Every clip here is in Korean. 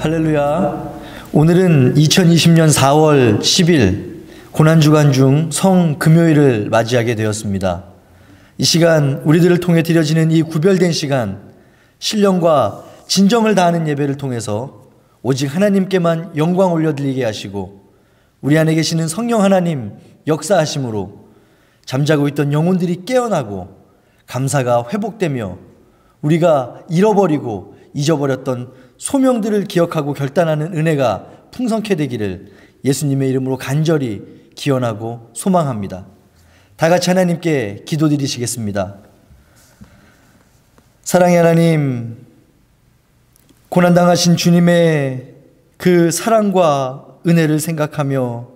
할렐루야. 오늘은 2020년 4월 10일 고난주간 중 성금요일을 맞이하게 되었습니다. 이 시간 우리들을 통해 드려지는 이 구별된 시간, 신령과 진정을 다하는 예배를 통해서 오직 하나님께만 영광 올려드리게 하시고 우리 안에 계시는 성령 하나님 역사하심으로 잠자고 있던 영혼들이 깨어나고 감사가 회복되며 우리가 잃어버리고 잊어버렸던 소명들을 기억하고 결단하는 은혜가 풍성케 되기를 예수님의 이름으로 간절히 기원하고 소망합니다. 다 같이 하나님께 기도드리시겠습니다. 사랑의 하나님, 고난당하신 주님의 그 사랑과 은혜를 생각하며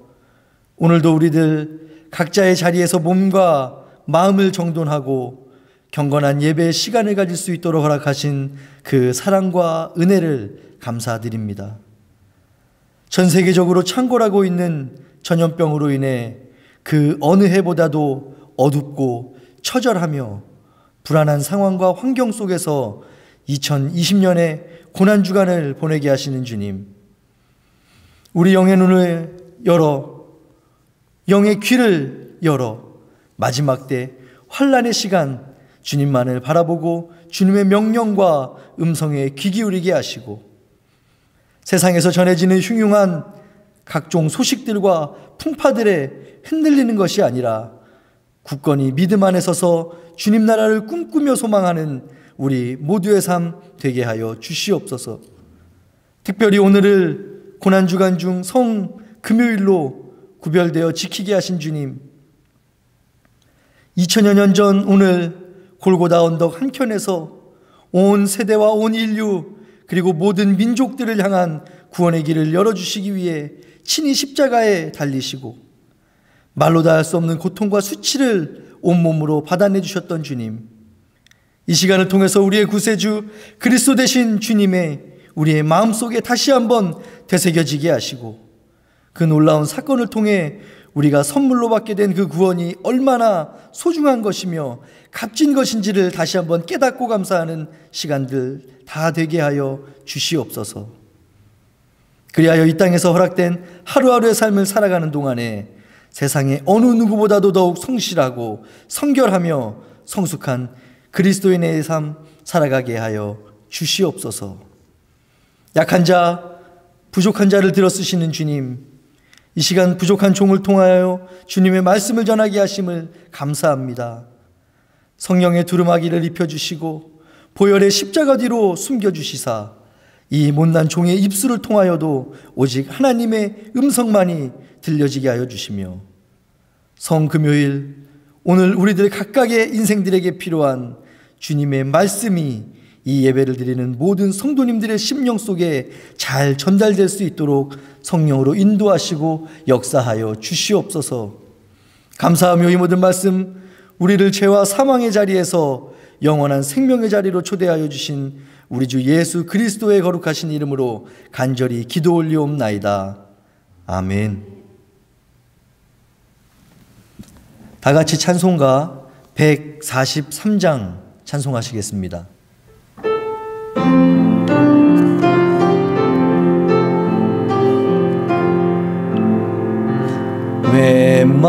오늘도 우리들 각자의 자리에서 몸과 마음을 정돈하고 경건한 예배의 시간을 가질 수 있도록 허락하신 그 사랑과 은혜를 감사드립니다. 전 세계적으로 창궐하고 있는 전염병으로 인해 그 어느 해보다도 어둡고 처절하며 불안한 상황과 환경 속에서 2020년의 고난주간을 보내게 하시는 주님, 우리 영의 눈을 열어 영의 귀를 열어 마지막 때 환난의 시간 주님만을 바라보고 주님의 명령과 음성에 귀 기울이게 하시고 세상에서 전해지는 흉흉한 각종 소식들과 풍파들에 흔들리는 것이 아니라 굳건히 믿음 안에 서서 주님 나라를 꿈꾸며 소망하는 우리 모두의 삶 되게 하여 주시옵소서. 특별히 오늘을 고난주간 중 성금요일로 구별되어 지키게 하신 주님, 2000여 년 전 오늘 골고다 언덕 한켠에서 온 세대와 온 인류 그리고 모든 민족들을 향한 구원의 길을 열어주시기 위해 친히 십자가에 달리시고 말로 다 할 수 없는 고통과 수치를 온몸으로 받아내 주셨던 주님, 이 시간을 통해서 우리의 구세주 그리스도 되신 주님의 우리의 마음속에 다시 한번 되새겨지게 하시고 그 놀라운 사건을 통해 우리가 선물로 받게 된 그 구원이 얼마나 소중한 것이며 값진 것인지를 다시 한번 깨닫고 감사하는 시간들 다 되게 하여 주시옵소서. 그리하여 이 땅에서 허락된 하루하루의 삶을 살아가는 동안에 세상의 어느 누구보다도 더욱 성실하고 성결하며 성숙한 그리스도인의 삶 살아가게 하여 주시옵소서. 약한 자, 부족한 자를 들어 쓰시는 주님, 이 시간 부족한 종을 통하여 주님의 말씀을 전하게 하심을 감사합니다. 성령의 두루마기를 입혀주시고 보혈의 십자가 뒤로 숨겨주시사 이 못난 종의 입술을 통하여도 오직 하나님의 음성만이 들려지게 하여 주시며 성금요일 오늘 우리들 각각의 인생들에게 필요한 주님의 말씀이 이 예배를 드리는 모든 성도님들의 심령 속에 잘 전달될 수 있도록 성령으로 인도하시고 역사하여 주시옵소서. 감사하며 이 모든 말씀 우리를 죄와 사망의 자리에서 영원한 생명의 자리로 초대하여 주신 우리 주 예수 그리스도의 거룩하신 이름으로 간절히 기도 올리옵나이다. 아멘. 다 같이 찬송가 143장 찬송하시겠습니다. 웬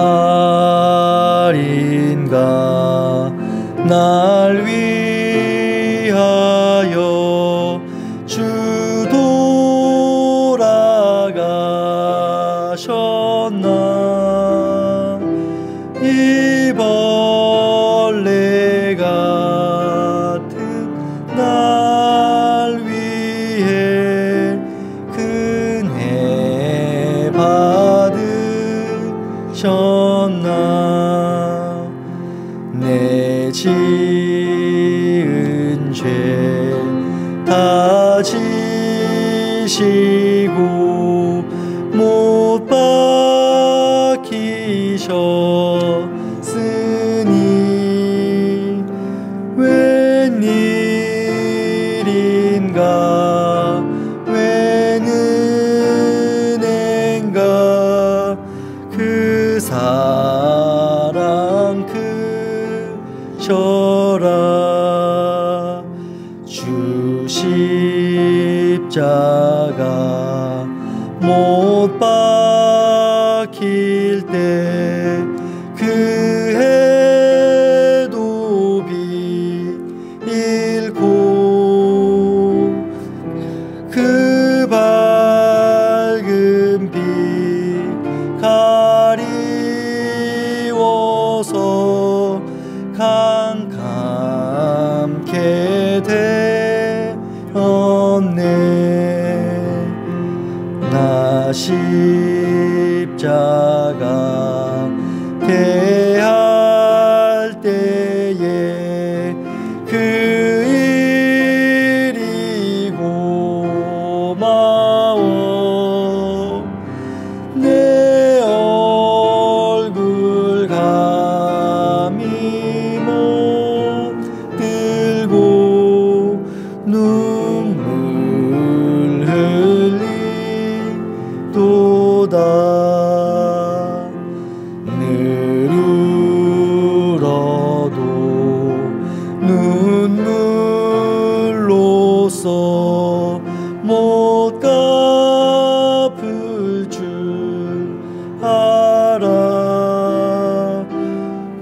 말인가 날 위하여 주 돌아가셨나. 이 벌레 같은 날 위해 은혜 받으셨나. 내 지은 죄 다 지시고 못 박히셨으니 웬일인가 웬 은혜인가 그 사랑 크셔라. 주 십자가 십자가 못 박힐 때 그 해도 비일고 그 밝은 빛 가리워서 캄캄케 되었네. 나 십자가 대할 때에 그 일이 고마워. 내 얼굴 감히 못 들고 눈물 흘리도다. 눈물로써 못 갚을 줄 알아.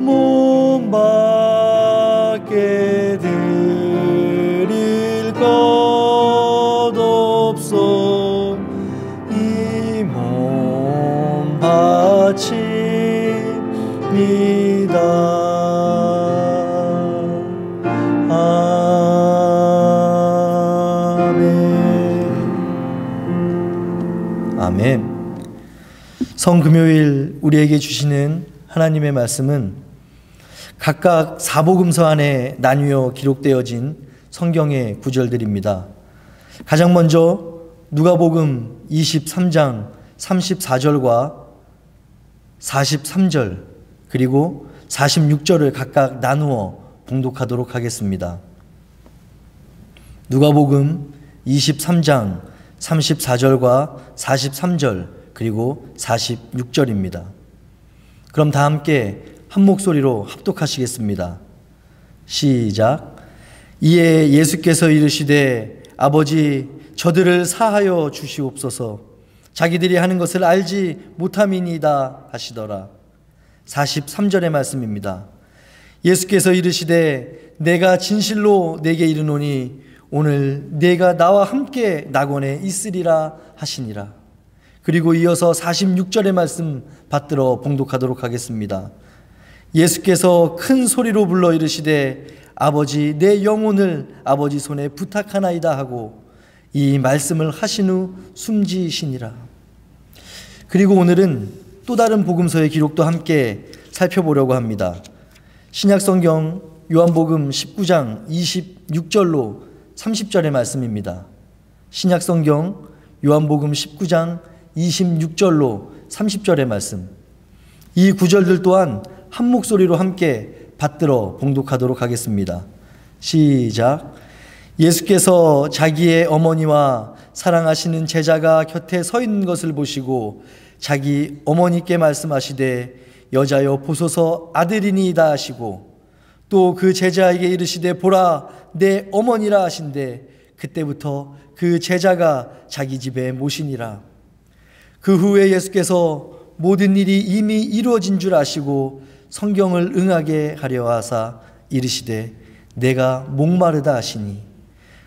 몸밖에 드릴 것 없어. 이 몸 바칩니다. 아멘. 성금요일 우리에게 주시는 하나님의 말씀은 각각 사복음서 안에 나뉘어 기록되어진 성경의 구절들입니다. 가장 먼저 누가복음 23장 34절과 43절 그리고 46절을 각각 나누어 봉독하도록 하겠습니다. 누가복음 23장 34절과 43절 그리고 46절입니다. 그럼 다 함께 한 목소리로 합독하시겠습니다. 시작. 이에 예수께서 이르시되 아버지 저들을 사하여 주시옵소서. 자기들이 하는 것을 알지 못함이니이다 하시더라. 43절의 말씀입니다. 예수께서 이르시되 내가 진실로 내게 이르노니 오늘 네가 나와 함께 낙원에 있으리라 하시니라. 그리고 이어서 46절의 말씀 받들어 봉독하도록 하겠습니다. 예수께서 큰 소리로 불러 이르시되 아버지 내 영혼을 아버지 손에 부탁하나이다 하고 이 말씀을 하신 후 숨지시니라. 그리고 오늘은 또 다른 복음서의 기록도 함께 살펴보려고 합니다. 신약성경 요한복음 19장 26절로 30절의 말씀입니다. 신약성경 요한복음 19장 26절로 30절의 말씀. 이 구절들 또한 한 목소리로 함께 받들어 봉독하도록 하겠습니다. 시작. 예수께서 자기의 어머니와 사랑하시는 제자가 곁에 서 있는 것을 보시고 자기 어머니께 말씀하시되 여자여 보소서 아들이니이다 하시고 또 그 제자에게 이르시되 보라 내 어머니라 하신대 그때부터 그 제자가 자기 집에 모시니라. 그 후에 예수께서 모든 일이 이미 이루어진 줄 아시고 성경을 응하게 하려 하사 이르시되 내가 목마르다 하시니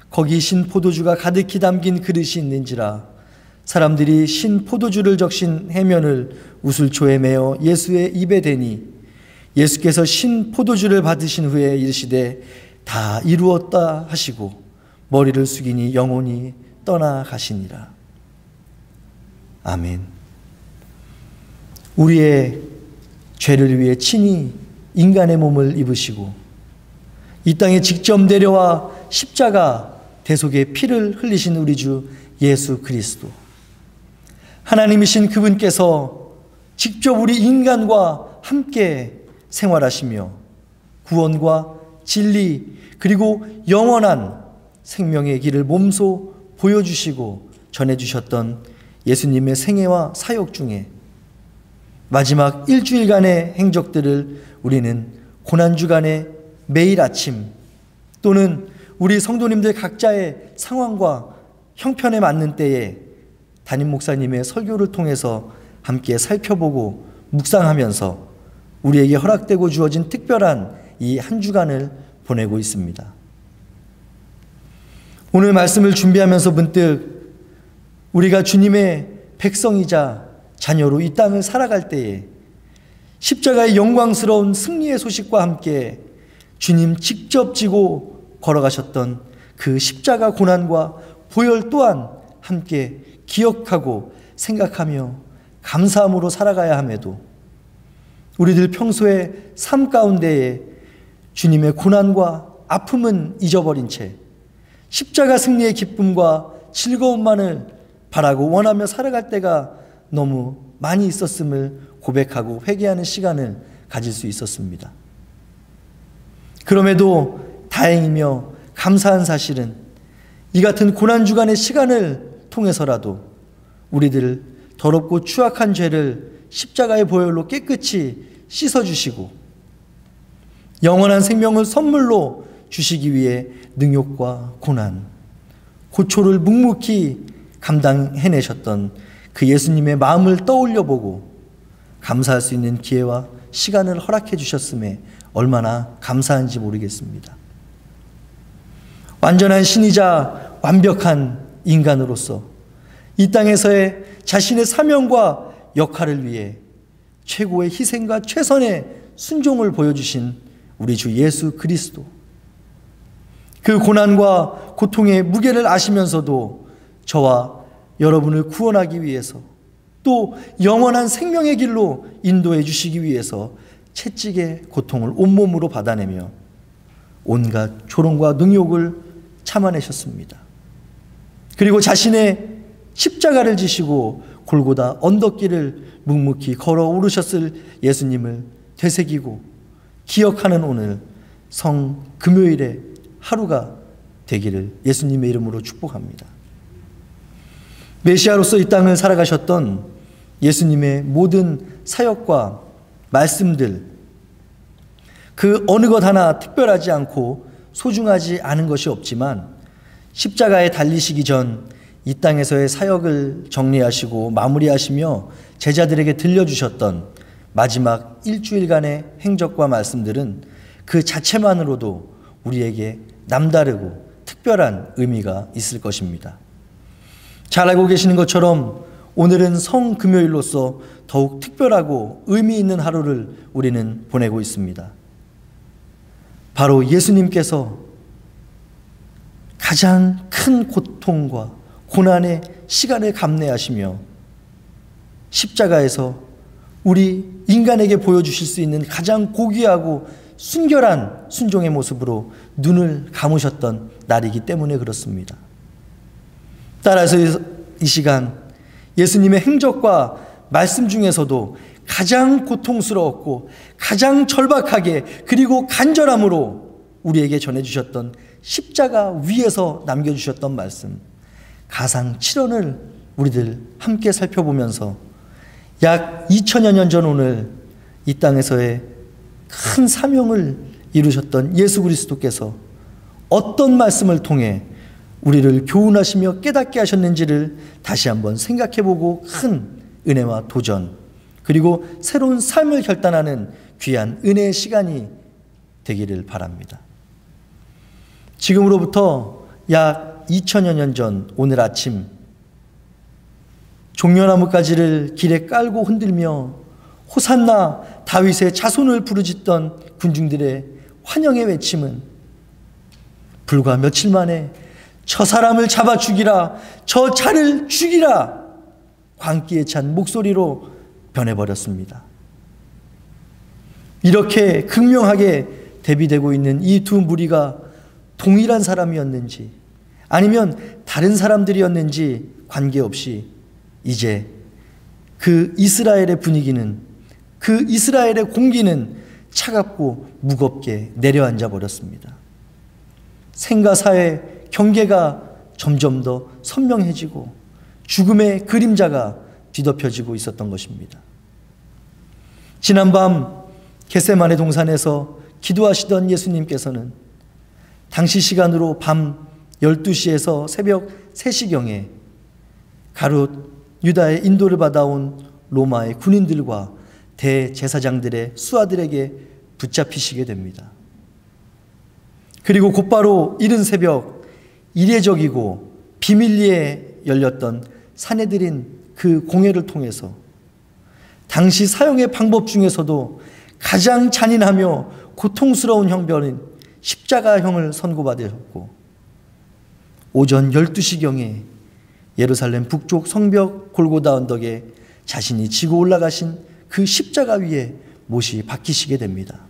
거기 신 포도주가 가득히 담긴 그릇이 있는지라. 사람들이 신 포도주를 적신 해면을 우슬초에 메어 예수의 입에 대니 예수께서 신 포도주를 받으신 후에 이르시되 다 이루었다 하시고 머리를 숙이니 영혼이 떠나가시니라. 아멘. 우리의 죄를 위해 친히 인간의 몸을 입으시고 이 땅에 직접 내려와 십자가 대속의 피를 흘리신 우리 주 예수 그리스도, 하나님이신 그분께서 직접 우리 인간과 함께 생활하시며 구원과 진리 그리고 영원한 생명의 길을 몸소 보여주시고 전해주셨던 예수님의 생애와 사역 중에 마지막 일주일간의 행적들을 우리는 고난주간에 매일 아침 또는 우리 성도님들 각자의 상황과 형편에 맞는 때에 담임 목사님의 설교를 통해서 함께 살펴보고 묵상하면서 우리에게 허락되고 주어진 특별한 이 한 주간을 보내고 있습니다. 오늘 말씀을 준비하면서 문득 우리가 주님의 백성이자 자녀로 이 땅을 살아갈 때에 십자가의 영광스러운 승리의 소식과 함께 주님 직접 지고 걸어가셨던 그 십자가 고난과 보혈 또한 함께 기억하고 생각하며 감사함으로 살아가야 함에도 우리들 평소의 삶 가운데에 주님의 고난과 아픔은 잊어버린 채 십자가 승리의 기쁨과 즐거움만을 바라고 원하며 살아갈 때가 너무 많이 있었음을 고백하고 회개하는 시간을 가질 수 있었습니다. 그럼에도 다행이며 감사한 사실은 이 같은 고난주간의 시간을 통해서라도 우리들 더럽고 추악한 죄를 십자가의 보혈로 깨끗이 씻어주시고 영원한 생명을 선물로 주시기 위해 능욕과 고난, 고초를 묵묵히 감당해내셨던 그 예수님의 마음을 떠올려보고 감사할 수 있는 기회와 시간을 허락해 주셨음에 얼마나 감사한지 모르겠습니다. 완전한 신이자 완벽한 인간으로서 이 땅에서의 자신의 사명과 역할을 위해 최고의 희생과 최선의 순종을 보여주신 우리 주 예수 그리스도, 그 고난과 고통의 무게를 아시면서도 저와 여러분을 구원하기 위해서 또 영원한 생명의 길로 인도해 주시기 위해서 채찍의 고통을 온몸으로 받아내며 온갖 조롱과 능욕을 참아내셨습니다. 그리고 자신의 십자가를 지시고 골고다 언덕길을 묵묵히 걸어 오르셨을 예수님을 되새기고 기억하는 오늘 성금요일의 하루가 되기를 예수님의 이름으로 축복합니다. 메시아로서 이 땅을 살아가셨던 예수님의 모든 사역과 말씀들, 그 어느 것 하나 특별하지 않고 소중하지 않은 것이 없지만 십자가에 달리시기 전 이 땅에서의 사역을 정리하시고 마무리하시며 제자들에게 들려주셨던 마지막 일주일간의 행적과 말씀들은 그 자체만으로도 우리에게 남다르고 특별한 의미가 있을 것입니다. 잘 알고 계시는 것처럼 오늘은 성금요일로서 더욱 특별하고 의미 있는 하루를 우리는 보내고 있습니다. 바로 예수님께서 가장 큰 고통과 고난의 시간을 감내하시며 십자가에서 우리 인간에게 보여주실 수 있는 가장 고귀하고 순결한 순종의 모습으로 눈을 감으셨던 날이기 때문에 그렇습니다. 따라서 이 시간 예수님의 행적과 말씀 중에서도 가장 고통스러웠고 가장 절박하게 그리고 간절함으로 우리에게 전해주셨던 십자가 위에서 남겨주셨던 말씀, 가상 7원을 우리들 함께 살펴보면서 약 2000여 년 전 오늘 이 땅에서의 큰 사명을 이루셨던 예수 그리스도께서 어떤 말씀을 통해 우리를 교훈하시며 깨닫게 하셨는지를 다시 한번 생각해보고 큰 은혜와 도전 그리고 새로운 삶을 결단하는 귀한 은혜의 시간이 되기를 바랍니다. 지금으로부터 약 2000여 년 전 오늘 아침 종려나무 가지를 길에 깔고 흔들며 호산나 다윗의 자손을 부르짖던 군중들의 환영의 외침은 불과 며칠 만에 저 사람을 잡아 죽이라, 저 자를 죽이라 광기에 찬 목소리로 변해버렸습니다. 이렇게 극명하게 대비되고 있는 이 두 무리가 동일한 사람이었는지 아니면 다른 사람들이었는지 관계없이 이제 그 이스라엘의 분위기는, 그 이스라엘의 공기는 차갑고 무겁게 내려앉아 버렸습니다. 생과 사의 경계가 점점 더 선명해지고 죽음의 그림자가 뒤덮여지고 있었던 것입니다. 지난밤 겟세마네 동산에서 기도하시던 예수님께서는 당시 시간으로 밤 12시에서 새벽 3시경에 가롯 유다의 인도를 받아온 로마의 군인들과 대제사장들의 수하들에게 붙잡히시게 됩니다. 그리고 곧바로 이른 새벽 이례적이고 비밀리에 열렸던 사내들인 그 공회를 통해서 당시 사형의 방법 중에서도 가장 잔인하며 고통스러운 형벌인 십자가형을 선고받으셨고, 오전 12시경에 예루살렘 북쪽 성벽 골고다 언덕에 자신이 지고 올라가신 그 십자가 위에 못이 박히시게 됩니다.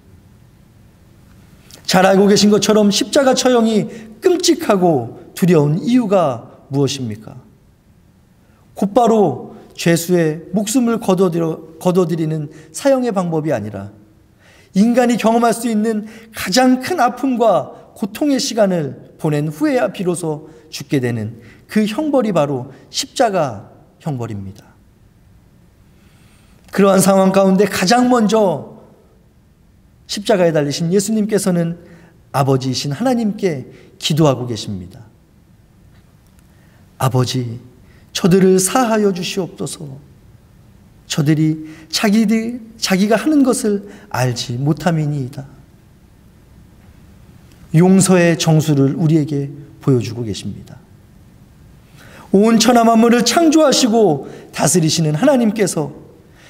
잘 알고 계신 것처럼 십자가 처형이 끔찍하고 두려운 이유가 무엇입니까? 곧바로 죄수의 목숨을 거둬들이는 사형의 방법이 아니라 인간이 경험할 수 있는 가장 큰 아픔과 고통의 시간을 보낸 후에야 비로소 죽게 되는 그 형벌이 바로 십자가 형벌입니다. 그러한 상황 가운데 가장 먼저 십자가에 달리신 예수님께서는 아버지이신 하나님께 기도하고 계십니다. 아버지, 저들을 사하여 주시옵소서. 저들이 자기가 하는 것을 알지 못함이니이다. 용서의 정수를 우리에게 보여주고 계십니다. 온 천하 만물을 창조하시고 다스리시는 하나님께서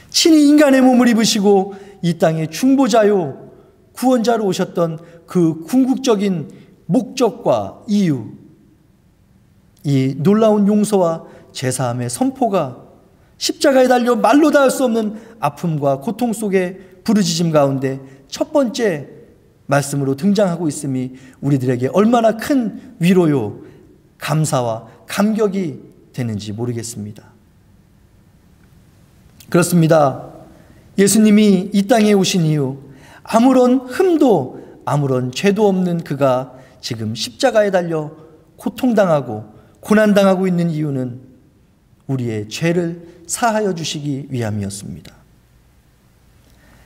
친히 인간의 몸을 입으시고 이 땅의 중보자요 구원자로 오셨던 그 궁극적인 목적과 이유, 이 놀라운 용서와 제사함의 선포가 십자가에 달려 말로 다 할 수 없는 아픔과 고통 속의 부르짖음 가운데 첫 번째 말씀으로 등장하고 있음이 우리들에게 얼마나 큰 위로요, 감사와 감격이 되는지 모르겠습니다. 그렇습니다. 예수님이 이 땅에 오신 이유, 아무런 흠도 아무런 죄도 없는 그가 지금 십자가에 달려 고통당하고 고난당하고 있는 이유는 우리의 죄를 사하여 주시기 위함이었습니다.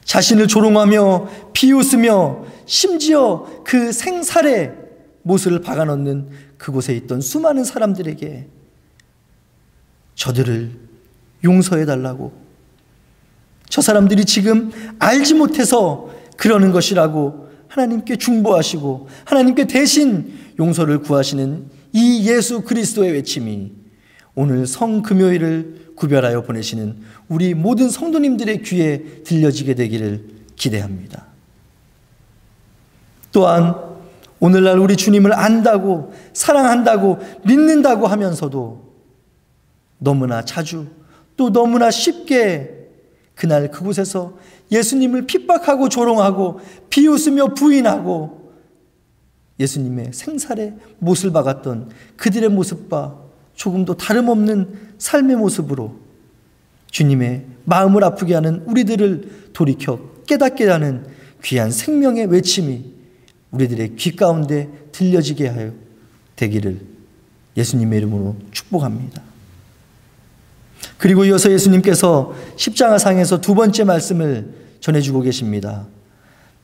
자신을 조롱하며 비웃으며 심지어 그 생살에 못을 박아넣는 그곳에 있던 수많은 사람들에게 저들을 용서해달라고, 저 사람들이 지금 알지 못해서 그러는 것이라고 하나님께 중보하시고 하나님께 대신 용서를 구하시는 이 예수 그리스도의 외침이 오늘 성금요일을 구별하여 보내시는 우리 모든 성도님들의 귀에 들려지게 되기를 기대합니다. 또한 오늘날 우리 주님을 안다고 사랑한다고 믿는다고 하면서도 너무나 자주 또 너무나 쉽게 그날 그곳에서 예수님을 핍박하고 조롱하고 비웃으며 부인하고 예수님의 생살에 못을 박았던 그들의 모습과 조금도 다름없는 삶의 모습으로 주님의 마음을 아프게 하는 우리들을 돌이켜 깨닫게 하는 귀한 생명의 외침이 우리들의 귀 가운데 들려지게 하여 되기를 예수님의 이름으로 축복합니다. 그리고 이어서 예수님께서 십자가상에서 두 번째 말씀을 전해주고 계십니다.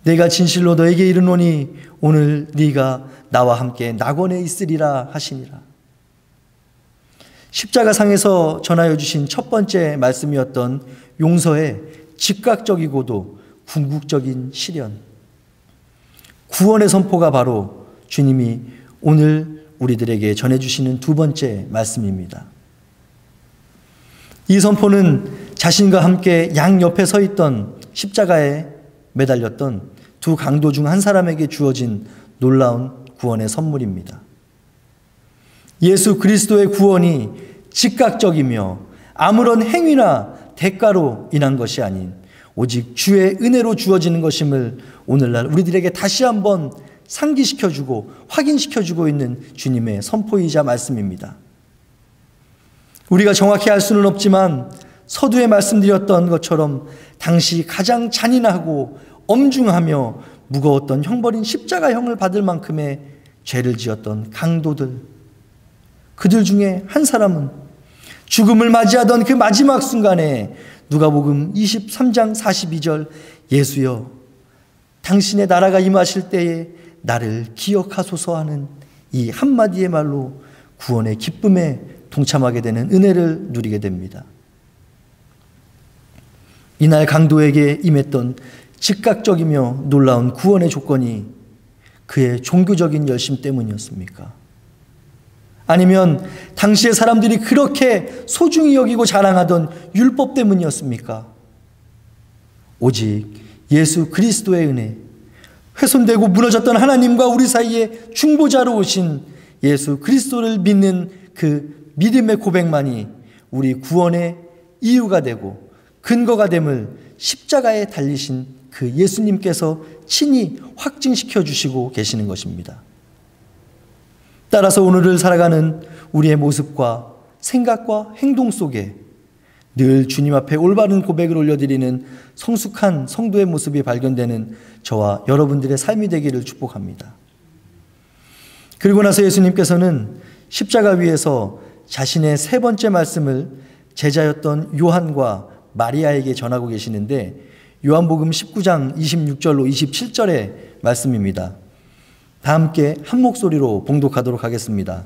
내가 진실로 너에게 이르노니 오늘 네가 나와 함께 낙원에 있으리라 하시니라. 십자가상에서 전하여 주신 첫 번째 말씀이었던 용서의 즉각적이고도 궁극적인 실현, 구원의 선포가 바로 주님이 오늘 우리들에게 전해주시는 두 번째 말씀입니다. 이 선포는 자신과 함께 양옆에 서 있던 십자가에 매달렸던 두 강도 중 한 사람에게 주어진 놀라운 구원의 선물입니다. 예수 그리스도의 구원이 즉각적이며 아무런 행위나 대가로 인한 것이 아닌 오직 주의 은혜로 주어지는 것임을 오늘날 우리들에게 다시 한번 상기시켜주고 확인시켜주고 있는 주님의 선포이자 말씀입니다. 우리가 정확히 알 수는 없지만 서두에 말씀드렸던 것처럼 당시 가장 잔인하고 엄중하며 무거웠던 형벌인 십자가형을 받을 만큼의 죄를 지었던 강도들, 그들 중에 한 사람은 죽음을 맞이하던 그 마지막 순간에 누가복음 23장 42절 예수여 당신의 나라가 임하실 때에 나를 기억하소서 하는 이 한마디의 말로 구원의 기쁨에 동참하게 되는 은혜를 누리게 됩니다. 이날 강도에게 임했던 즉각적이며 놀라운 구원의 조건이 그의 종교적인 열심 때문이었습니까? 아니면 당시의 사람들이 그렇게 소중히 여기고 자랑하던 율법 때문이었습니까? 오직 예수 그리스도의 은혜, 훼손되고 무너졌던 하나님과 우리 사이에 중보자로 오신 예수 그리스도를 믿는 그 믿음의 고백만이 우리 구원의 이유가 되고 근거가 됨을 십자가에 달리신 그 예수님께서 친히 확증시켜 주시고 계시는 것입니다. 따라서 오늘을 살아가는 우리의 모습과 생각과 행동 속에 늘 주님 앞에 올바른 고백을 올려드리는 성숙한 성도의 모습이 발견되는 저와 여러분들의 삶이 되기를 축복합니다. 그리고 나서 예수님께서는 십자가 위에서 자신의 세 번째 말씀을 제자였던 요한과 마리아에게 전하고 계시는데, 요한복음 19장 26절로 27절의 말씀입니다. 다 함께 한 목소리로 봉독하도록 하겠습니다.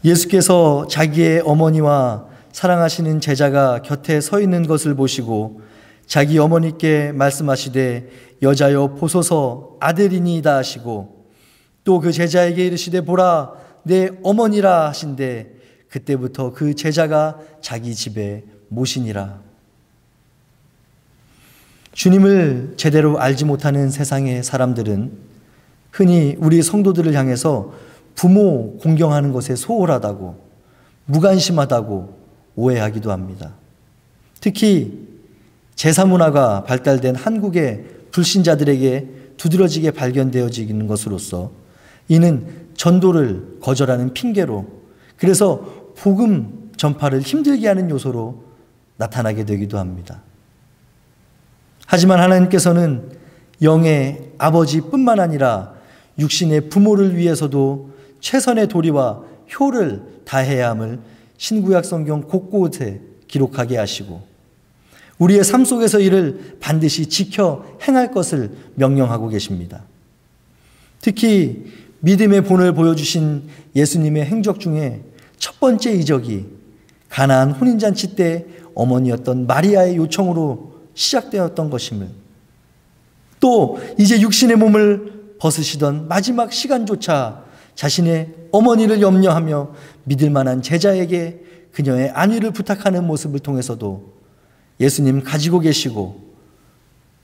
예수께서 자기의 어머니와 사랑하시는 제자가 곁에 서 있는 것을 보시고 자기 어머니께 말씀하시되 여자여 보소서 아들이니이다 하시고, 또 그 제자에게 이르시되 보라 내 어머니라 하신대 그때부터 그 제자가 자기 집에 모시니라. 주님을 제대로 알지 못하는 세상의 사람들은 흔히 우리 성도들을 향해서 부모 공경하는 것에 소홀하다고, 무관심하다고 오해하기도 합니다. 특히 제사 문화가 발달된 한국의 불신자들에게 두드러지게 발견되어지는 것으로서 이는 전도를 거절하는 핑계로, 그래서 복음 전파를 힘들게 하는 요소로 나타나게 되기도 합니다. 하지만 하나님께서는 영의 아버지뿐만 아니라 육신의 부모를 위해서도 최선의 도리와 효를 다해야 함을 신구약 성경 곳곳에 기록하게 하시고 우리의 삶 속에서 이를 반드시 지켜 행할 것을 명령하고 계십니다. 특히 믿음의 본을 보여주신 예수님의 행적 중에 첫 번째 이적이 가나안 혼인잔치 때 어머니였던 마리아의 요청으로 시작되었던 것임을, 또 이제 육신의 몸을 벗으시던 마지막 시간조차 자신의 어머니를 염려하며 믿을 만한 제자에게 그녀의 안위를 부탁하는 모습을 통해서도 예수님 가지고 계시고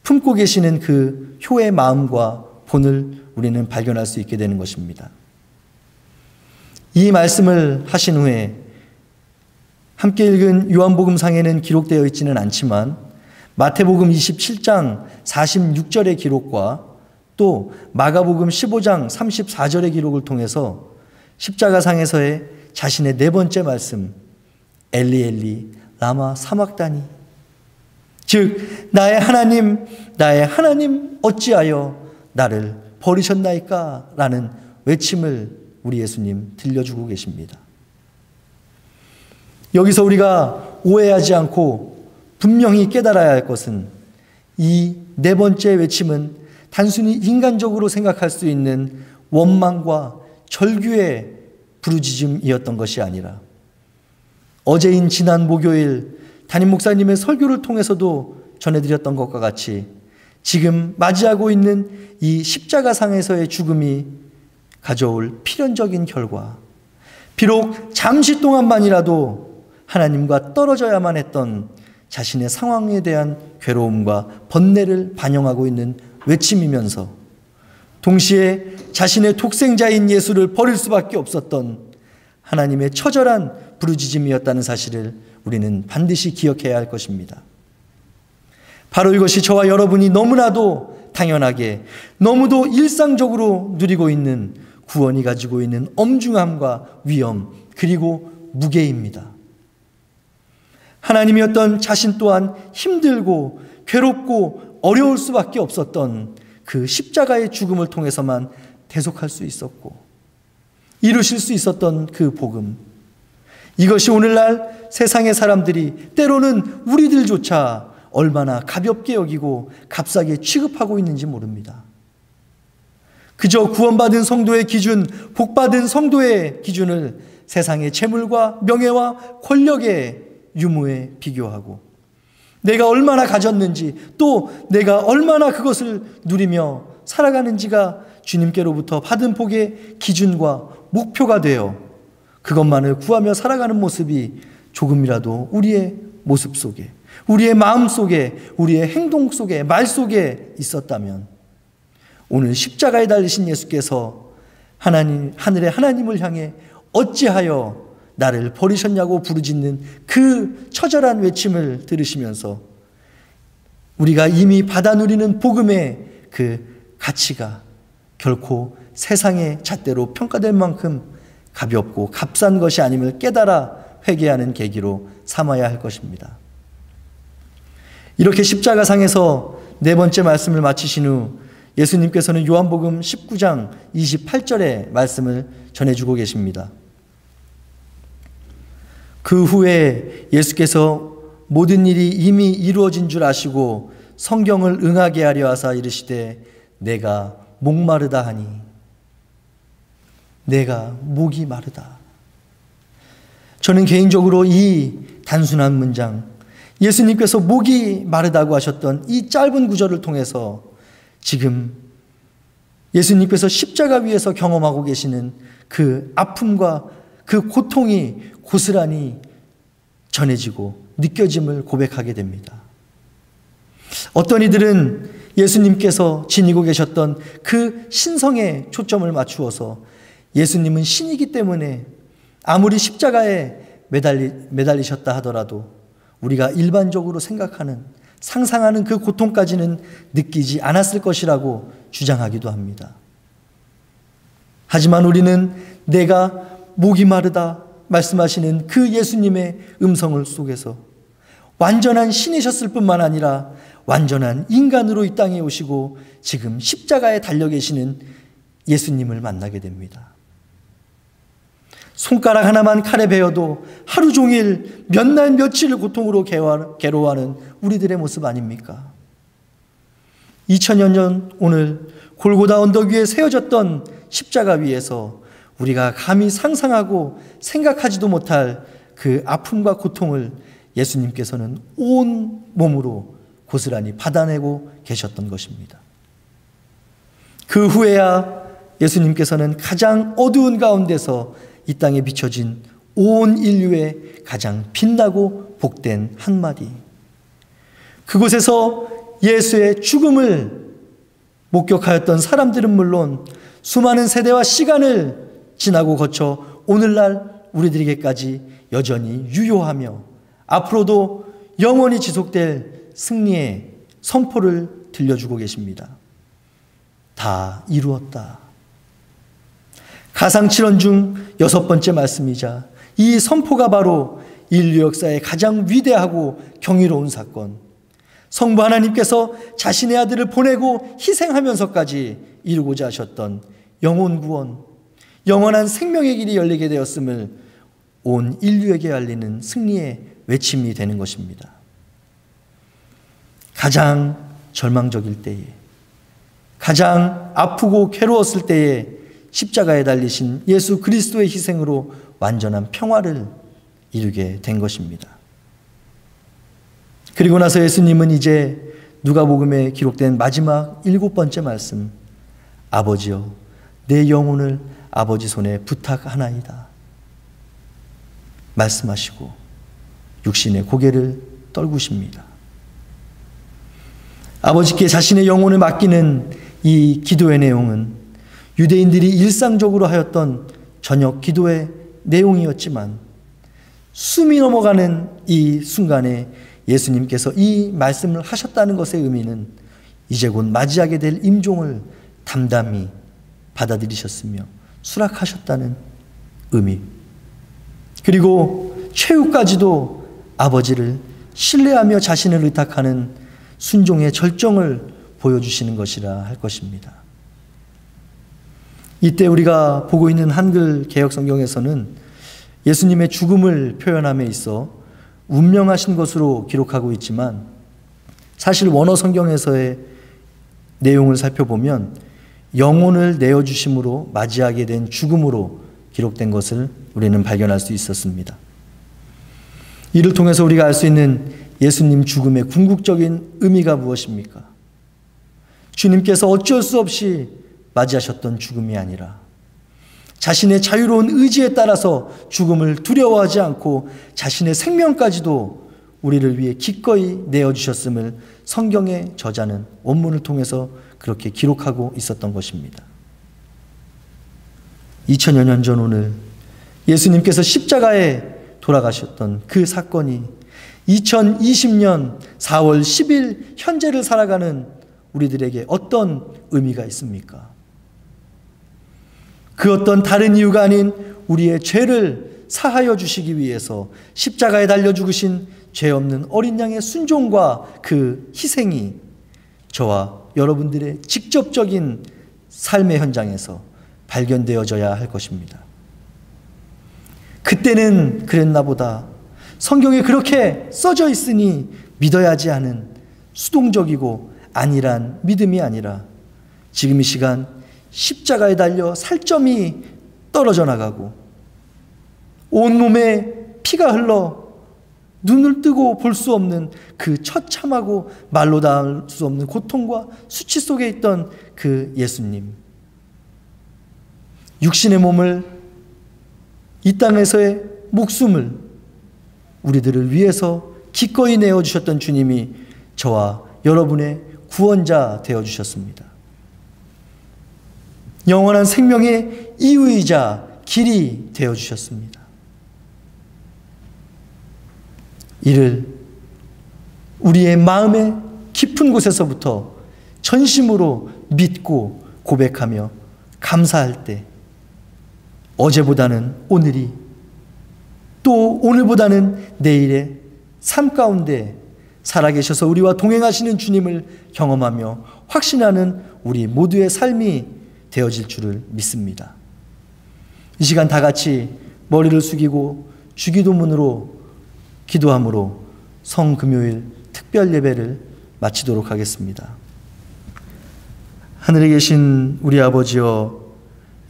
품고 계시는 그 효의 마음과 본을 우리는 발견할 수 있게 되는 것입니다. 이 말씀을 하신 후에 함께 읽은 요한복음상에는 기록되어 있지는 않지만 마태복음 27장 46절의 기록과 또 마가복음 15장 34절의 기록을 통해서 십자가상에서의 자신의 네 번째 말씀, 엘리 엘리 라마 사막다니, 즉 나의 하나님 어찌하여 나를 버리셨나이까 라는 외침을 우리 예수님 들려주고 계십니다. 여기서 우리가 오해하지 않고 분명히 깨달아야 할 것은 이 네 번째 외침은 단순히 인간적으로 생각할 수 있는 원망과 절규의 부르짖음이었던 것이 아니라 어제인 지난 목요일 담임 목사님의 설교를 통해서도 전해드렸던 것과 같이 지금 맞이하고 있는 이 십자가상에서의 죽음이 가져올 필연적인 결과, 비록 잠시 동안만이라도 하나님과 떨어져야만 했던 자신의 상황에 대한 괴로움과 번뇌를 반영하고 있는 외침이면서 동시에 자신의 독생자인 예수를 버릴 수밖에 없었던 하나님의 처절한 부르짖음이었다는 사실을 우리는 반드시 기억해야 할 것입니다. 바로 이것이 저와 여러분이 너무나도 당연하게, 너무도 일상적으로 누리고 있는 구원이 가지고 있는 엄중함과 위엄, 그리고 무게입니다. 하나님이었던 자신 또한 힘들고 괴롭고 어려울 수밖에 없었던 그 십자가의 죽음을 통해서만 대속할 수 있었고 이루실 수 있었던 그 복음, 이것이 오늘날 세상의 사람들이, 때로는 우리들조차 얼마나 가볍게 여기고 값싸게 취급하고 있는지 모릅니다. 그저 구원받은 성도의 기준, 복받은 성도의 기준을 세상의 재물과 명예와 권력의 유무에 비교하고 내가 얼마나 가졌는지 또 내가 얼마나 그것을 누리며 살아가는지가 주님께로부터 받은 복의 기준과 목표가 되어 그것만을 구하며 살아가는 모습이 조금이라도 우리의 모습 속에, 우리의 마음 속에, 우리의 행동 속에, 말 속에 있었다면 오늘 십자가에 달리신 예수께서 하늘의 하나님을 향해 어찌하여 나를 버리셨냐고 부르짖는 그 처절한 외침을 들으시면서 우리가 이미 받아 누리는 복음의 그 가치가 결코 세상의 잣대로 평가될 만큼 가볍고 값싼 것이 아님을 깨달아 회개하는 계기로 삼아야 할 것입니다. 이렇게 십자가상에서 네 번째 말씀을 마치신 후 예수님께서는 요한복음 19장 28절의 말씀을 전해주고 계십니다. 그 후에 예수께서 모든 일이 이미 이루어진 줄 아시고 성경을 응하게 하려 하사 이르시되 내가 목마르다 하니, 내가 목이 마르다. 저는 개인적으로 이 단순한 문장, 예수님께서 목이 마르다고 하셨던 이 짧은 구절을 통해서 지금 예수님께서 십자가 위에서 경험하고 계시는 그 아픔과 그 고통이 고스란히 전해지고 느껴짐을 고백하게 됩니다. 어떤 이들은 예수님께서 지니고 계셨던 그 신성에 초점을 맞추어서 예수님은 신이기 때문에 아무리 십자가에 매달리셨다 하더라도 우리가 일반적으로 생각하는, 상상하는 그 고통까지는 느끼지 않았을 것이라고 주장하기도 합니다. 하지만 우리는 내가 목이 마르다 말씀하시는 그 예수님의 음성을 속에서 완전한 신이셨을 뿐만 아니라 완전한 인간으로 이 땅에 오시고 지금 십자가에 달려 계시는 예수님을 만나게 됩니다. 손가락 하나만 칼에 베어도 하루 종일 몇 날 며칠을 고통으로 괴로워하는 우리들의 모습 아닙니까? 2000여 년 오늘 골고다 언덕 위에 세워졌던 십자가 위에서 우리가 감히 상상하고 생각하지도 못할 그 아픔과 고통을 예수님께서는 온 몸으로 고스란히 받아내고 계셨던 것입니다. 그 후에야 예수님께서는 가장 어두운 가운데서 이 땅에 비춰진 온 인류의 가장 빛나고 복된 한마디, 그곳에서 예수의 죽음을 목격하였던 사람들은 물론 수많은 세대와 시간을 지나고 거쳐 오늘날 우리들에게까지 여전히 유효하며 앞으로도 영원히 지속될 승리의 선포를 들려주고 계십니다. 다 이루었다. 가상칠언 중 6번째 말씀이자 이 선포가 바로 인류 역사의 가장 위대하고 경이로운 사건, 성부 하나님께서 자신의 아들을 보내고 희생하면서까지 이루고자 하셨던 영혼 구원, 영원한 생명의 길이 열리게 되었음을 온 인류에게 알리는 승리의 외침이 되는 것입니다. 가장 절망적일 때에, 가장 아프고 괴로웠을 때에 십자가에 달리신 예수 그리스도의 희생으로 완전한 평화를 이루게 된 것입니다. 그리고 나서 예수님은 이제 누가복음에 기록된 마지막 7번째 말씀, 아버지여 내 영혼을 아버지 손에 부탁하나이다 말씀하시고 육신의 고개를 떨구십니다. 아버지께 자신의 영혼을 맡기는 이 기도의 내용은 유대인들이 일상적으로 하였던 저녁 기도의 내용이었지만 숨이 넘어가는 이 순간에 예수님께서 이 말씀을 하셨다는 것의 의미는 이제 곧 맞이하게 될 임종을 담담히 받아들이셨으며 수락하셨다는 의미, 그리고 최후까지도 아버지를 신뢰하며 자신을 의탁하는 순종의 절정을 보여주시는 것이라 할 것입니다. 이때 우리가 보고 있는 한글 개역 성경에서는 예수님의 죽음을 표현함에 있어 운명하신 것으로 기록하고 있지만 사실 원어 성경에서의 내용을 살펴보면 영혼을 내어주심으로 맞이하게 된 죽음으로 기록된 것을 우리는 발견할 수 있었습니다. 이를 통해서 우리가 알 수 있는 예수님 죽음의 궁극적인 의미가 무엇입니까? 주님께서 어쩔 수 없이 맞이하셨던 죽음이 아니라 자신의 자유로운 의지에 따라서 죽음을 두려워하지 않고 자신의 생명까지도 우리를 위해 기꺼이 내어주셨음을 성경의 저자는 원문을 통해서 그렇게 기록하고 있었던 것입니다. 2000여 년 전 오늘 예수님께서 십자가에 돌아가셨던 그 사건이 2020년 4월 10일 현재를 살아가는 우리들에게 어떤 의미가 있습니까? 그 어떤 다른 이유가 아닌 우리의 죄를 사하여 주시기 위해서 십자가에 달려 죽으신 죄 없는 어린 양의 순종과 그 희생이 저와 여러분들의 직접적인 삶의 현장에서 발견되어져야 할 것입니다. 그때는 그랬나 보다, 성경에 그렇게 써져 있으니 믿어야지 하는 수동적이고 안일한 믿음이 아니라 지금 이 시간 십자가에 달려 살점이 떨어져 나가고 온몸에 피가 흘러 눈을 뜨고 볼 수 없는 그 처참하고 말로 닿을 수 없는 고통과 수치 속에 있던 그 예수님, 육신의 몸을, 이 땅에서의 목숨을 우리들을 위해서 기꺼이 내어주셨던 주님이 저와 여러분의 구원자 되어주셨습니다. 영원한 생명의 이유이자 길이 되어주셨습니다. 이를 우리의 마음의 깊은 곳에서부터 전심으로 믿고 고백하며 감사할 때 어제보다는 오늘이, 또 오늘보다는 내일의 삶 가운데 살아계셔서 우리와 동행하시는 주님을 경험하며 확신하는 우리 모두의 삶이 되어질 줄을 믿습니다. 이 시간 다 같이 머리를 숙이고 주기도문으로 기도함으로 성금요일 특별 예배를 마치도록 하겠습니다. 하늘에 계신 우리 아버지여,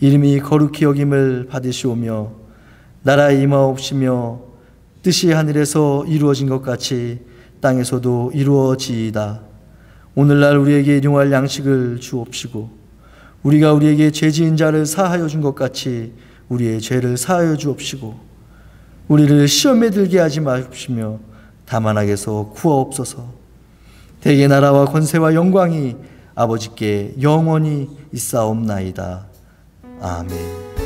이름이 거룩히 여김을 받으시오며 나라에 임하옵시며 뜻이 하늘에서 이루어진 것 같이 땅에서도 이루어지이다. 오늘날 우리에게 일용할 양식을 주옵시고 우리가 우리에게 죄 지은 자를 사하여 준 것 같이 우리의 죄를 사하여 주옵시고 우리를 시험에 들게 하지 마옵시며 다만 악에서 구하옵소서. 대개 나라와 권세와 영광이 아버지께 영원히 있사옵나이다. 아멘.